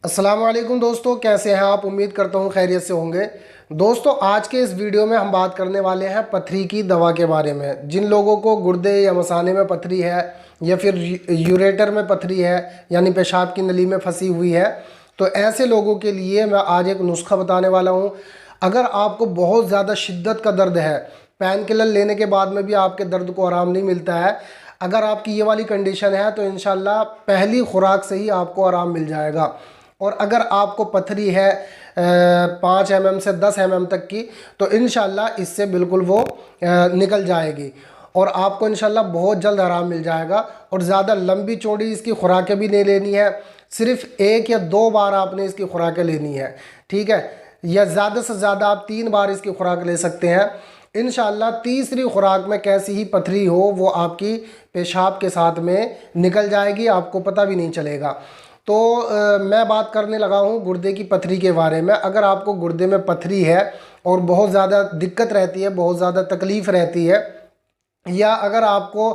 अस्सलाम वालेकुम दोस्तों, कैसे हैं आप। उम्मीद करता हूँ खैरियत से होंगे। दोस्तों, आज के इस वीडियो में हम बात करने वाले हैं पथरी की दवा के बारे में। जिन लोगों को गुर्दे या मसाने में पथरी है या फिर यूरेटर में पथरी है, यानी पेशाब की नली में फंसी हुई है, तो ऐसे लोगों के लिए मैं आज एक नुस्खा बताने वाला हूँ। अगर आपको बहुत ज़्यादा शिद्दत का दर्द है, पेन किलर लेने के बाद में भी आपके दर्द को आराम नहीं मिलता है, अगर आपकी ये वाली कंडीशन है तो इंशाल्लाह पहली खुराक से ही आपको आराम मिल जाएगा। और अगर आपको पथरी है 5 mm से 10 mm तक की, तो इंशाल्लाह इससे बिल्कुल वो निकल जाएगी और आपको इंशाल्लाह बहुत जल्द आराम मिल जाएगा। और ज़्यादा लंबी चौड़ी इसकी खुराकें भी नहीं लेनी है, सिर्फ 1 या 2 बार आपने इसकी खुराकें लेनी है, ठीक है। या ज़्यादा से ज़्यादा आप 3 बार इसकी खुराक ले सकते हैं। इंशाल्लाह तीसरी खुराक में कैसी ही पथरी हो वो आपकी पेशाब के साथ में निकल जाएगी, आपको पता भी नहीं चलेगा। तो मैं बात करने लगा हूँ गुर्दे की पथरी के बारे में। अगर आपको गुर्दे में पथरी है और बहुत ज़्यादा दिक्कत रहती है, बहुत ज़्यादा तकलीफ़ रहती है, या अगर आपको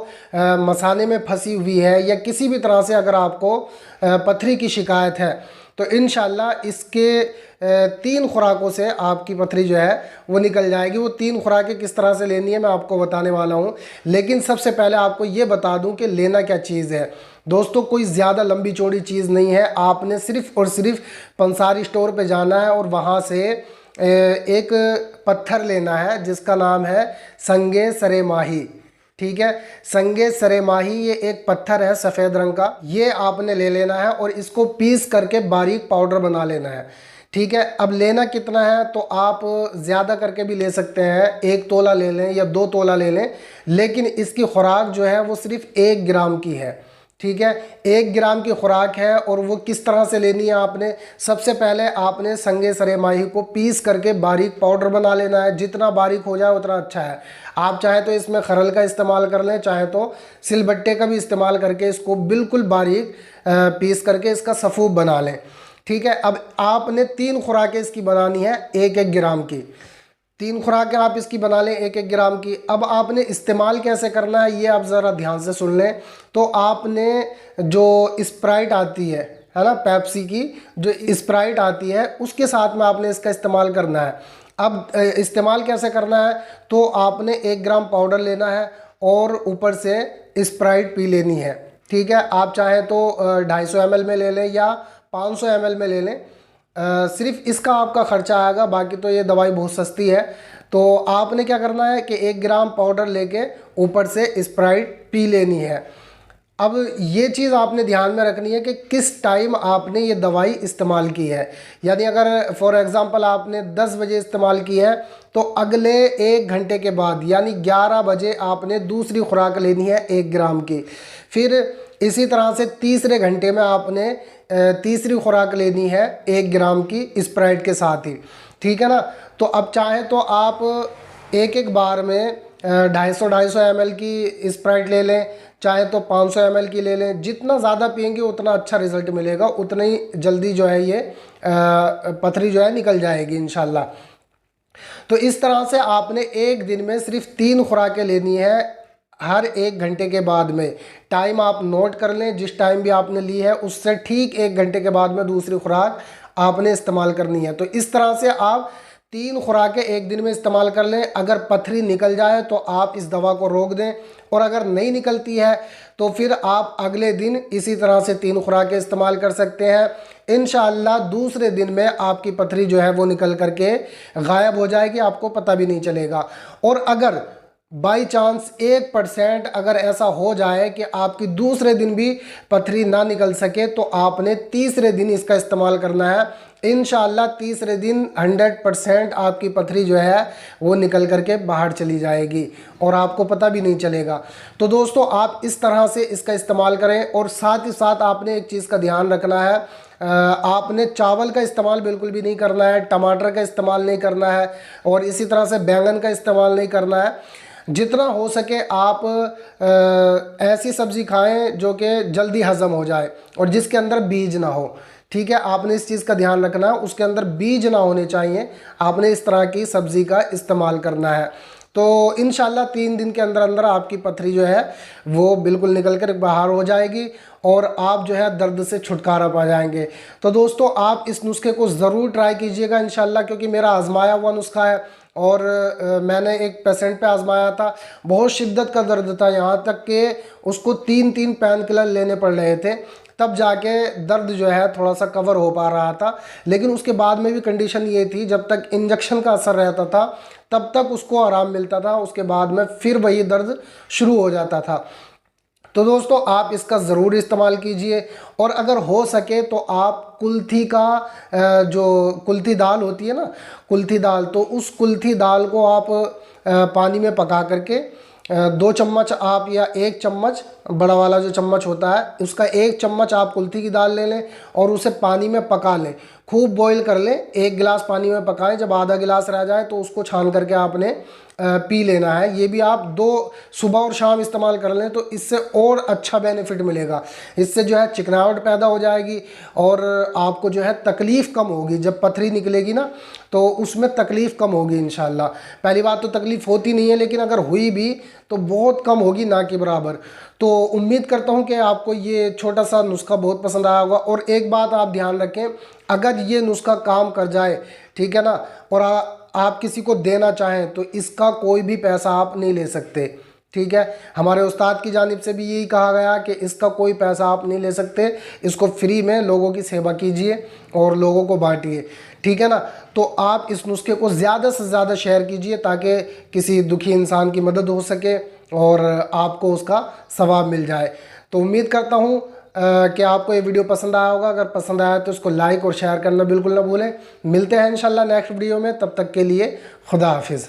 मसाने में फंसी हुई है, या किसी भी तरह से अगर आपको पथरी की शिकायत है, तो इंशाल्लाह इसके 3 खुराकों से आपकी पथरी जो है वो निकल जाएगी। वो 3 खुराकें किस तरह से लेनी है मैं आपको बताने वाला हूँ। लेकिन सबसे पहले आपको ये बता दूँ कि लेना क्या चीज़ है। दोस्तों, कोई ज़्यादा लंबी चौड़ी चीज़ नहीं है। आपने सिर्फ़ और सिर्फ पंसारी स्टोर पे जाना है और वहाँ से एक पत्थर लेना है जिसका नाम है संगे सरे माही, ठीक है। संगे सरे माही ये एक पत्थर है सफ़ेद रंग का, ये आपने ले लेना है और इसको पीस करके बारीक पाउडर बना लेना है, ठीक है। अब लेना कितना है, तो आप ज़्यादा करके भी ले सकते हैं, 1 तोला ले लें या 2 तोला ले लें, लेकिन इसकी खुराक जो है वो सिर्फ 1 ग्राम की है, ठीक है। 1 ग्राम की खुराक है। और वो किस तरह से लेनी है, आपने सबसे पहले आपने संगे सरे माही को पीस करके बारीक पाउडर बना लेना है। जितना बारीक हो जाए उतना अच्छा है। आप चाहे तो इसमें खरल का इस्तेमाल कर लें, चाहे तो सिलबट्टे का भी इस्तेमाल करके इसको बिल्कुल बारीक पीस करके इसका सफ़ूब बना लें, ठीक है। अब आपने 3 खुराकें इसकी बनानी है 1-1 ग्राम की। 3 खुराकें आप इसकी बना लें 1-1 ग्राम की। अब आपने इस्तेमाल कैसे करना है ये आप ज़रा ध्यान से सुन लें। तो आपने जो स्प्राइट आती है ना, पेप्सी की जो स्प्राइट आती है, उसके साथ में आपने इसका इस्तेमाल करना है। अब इस्तेमाल कैसे करना है, तो आपने 1 ग्राम पाउडर लेना है और ऊपर से स्प्राइट पी लेनी है, ठीक है। आप चाहें तो 250 ml में ले लें या 500 ml में ले लें। सिर्फ इसका आपका ख़र्चा आएगा, बाकी तो ये दवाई बहुत सस्ती है। तो आपने क्या करना है कि 1 ग्राम पाउडर लेके ऊपर से स्प्राइट पी लेनी है। अब ये चीज़ आपने ध्यान में रखनी है कि किस टाइम आपने ये दवाई इस्तेमाल की है। यानी अगर फॉर एग्ज़ाम्पल आपने 10 बजे इस्तेमाल की है, तो अगले 1 घंटे के बाद यानी 11 बजे आपने दूसरी खुराक लेनी है 1 ग्राम की। फिर इसी तरह से तीसरे घंटे में आपने तीसरी खुराक लेनी है 1 ग्राम की स्प्राइट के साथ ही, ठीक है ना। तो अब चाहे तो आप एक बार में 250 ml की स्प्राइट ले लें, चाहे तो 500 ml की ले लें। जितना ज़्यादा पियेंगे उतना अच्छा रिज़ल्ट मिलेगा, उतना ही जल्दी जो है ये पथरी जो है निकल जाएगी इंशाल्लाह। तो इस तरह से आपने एक दिन में सिर्फ 3 खुराकें लेनी है हर 1 घंटे के बाद में। टाइम आप नोट कर लें, जिस टाइम भी आपने ली है उससे ठीक 1 घंटे के बाद में दूसरी खुराक आपने इस्तेमाल करनी है। तो इस तरह से आप 3 खुराकें एक दिन में इस्तेमाल कर लें। अगर पथरी निकल जाए तो आप इस दवा को रोक दें, और अगर नहीं निकलती है तो फिर आप अगले दिन इसी तरह से 3 खुराकें इस्तेमाल कर सकते हैं। इंशाअल्लाह दूसरे दिन में आपकी पथरी जो है वो निकल करके गायब हो जाएगी, आपको पता भी नहीं चलेगा। और अगर बाई चांस 1% अगर ऐसा हो जाए कि आपकी दूसरे दिन भी पथरी ना निकल सके, तो आपने तीसरे दिन इसका इस्तेमाल करना है। इंशाअल्लाह तीसरे दिन 100% आपकी पथरी जो है वो निकल करके बाहर चली जाएगी और आपको पता भी नहीं चलेगा। तो दोस्तों, आप इस तरह से इसका इस्तेमाल करें। और साथ ही साथ आपने एक चीज़ का ध्यान रखना है, आपने चावल का इस्तेमाल बिल्कुल भी नहीं करना है, टमाटर का इस्तेमाल नहीं करना है, और इसी तरह से बैंगन का इस्तेमाल नहीं करना है। जितना हो सके आप ऐसी सब्ज़ी खाएं जो कि जल्दी हज़म हो जाए और जिसके अंदर बीज ना हो, ठीक है। आपने इस चीज़ का ध्यान रखना है, उसके अंदर बीज ना होने चाहिए। आपने इस तरह की सब्ज़ी का इस्तेमाल करना है। तो इंशाल्लाह 3 दिन के अंदर अंदर आपकी पथरी जो है वो बिल्कुल निकल कर बाहर हो जाएगी और आप जो है दर्द से छुटकारा पा जाएंगे। तो दोस्तों आप इस नुस्खे को ज़रूर ट्राई कीजिएगा इंशाल्लाह, क्योंकि मेरा आजमाया हुआ नुस्खा है और मैंने एक पेशेंट पे आजमाया था। बहुत शिद्दत का दर्द था, यहाँ तक कि उसको 3 पेन किलर लेने पड़ रहे थे, तब जाके दर्द जो है थोड़ा सा कवर हो पा रहा था। लेकिन उसके बाद में भी कंडीशन ये थी, जब तक इंजेक्शन का असर रहता था तब तक उसको आराम मिलता था, उसके बाद में फिर वही दर्द शुरू हो जाता था। तो दोस्तों आप इसका ज़रूर इस्तेमाल कीजिए और अगर हो सके तो आप कुल्थी का जो कुल्थी दाल होती है ना, कुल्थी दाल, तो उस कुल्थी दाल को आप पानी में पका करके 2 चम्मच आप या 1 चम्मच, बड़ा वाला जो चम्मच होता है उसका 1 चम्मच आप कुल्थी की दाल ले लें और उसे पानी में पका लें, खूब बॉईल कर लें। 1 गिलास पानी में पकाएं, जब आधा गिलास रह जाए तो उसको छान करके आपने पी लेना है। ये भी आप 2 सुबह और शाम इस्तेमाल कर लें तो इससे और अच्छा बेनिफिट मिलेगा। इससे जो है चिकनाहट पैदा हो जाएगी और आपको जो है तकलीफ़ कम होगी। जब पथरी निकलेगी ना तो उसमें तकलीफ़ कम होगी इंशाल्लाह। पहली बात तो तकलीफ़ होती नहीं है, लेकिन अगर हुई भी तो बहुत कम होगी, ना कि बराबर। तो उम्मीद करता हूँ कि आपको ये छोटा सा नुस्खा बहुत पसंद आया होगा। और एक बात आप ध्यान रखें, अगर ये नुस्खा काम कर जाए, ठीक है ना, और आप किसी को देना चाहें तो इसका कोई भी पैसा आप नहीं ले सकते, ठीक है। हमारे उस्ताद की जानिब से भी यही कहा गया कि इसका कोई पैसा आप नहीं ले सकते, इसको फ्री में लोगों की सेवा कीजिए और लोगों को बांटिए, ठीक है ना। तो आप इस नुस्खे को ज़्यादा से ज़्यादा शेयर कीजिए ताकि किसी दुखी इंसान की मदद हो सके और आपको उसका सवाब मिल जाए। तो उम्मीद करता हूँ कि आपको ये वीडियो पसंद आया होगा। अगर पसंद आया तो इसको लाइक और शेयर करना बिल्कुल ना भूलें। मिलते हैं इंशाल्लाह नेक्स्ट वीडियो में, तब तक के लिए खुदा हाफिज़।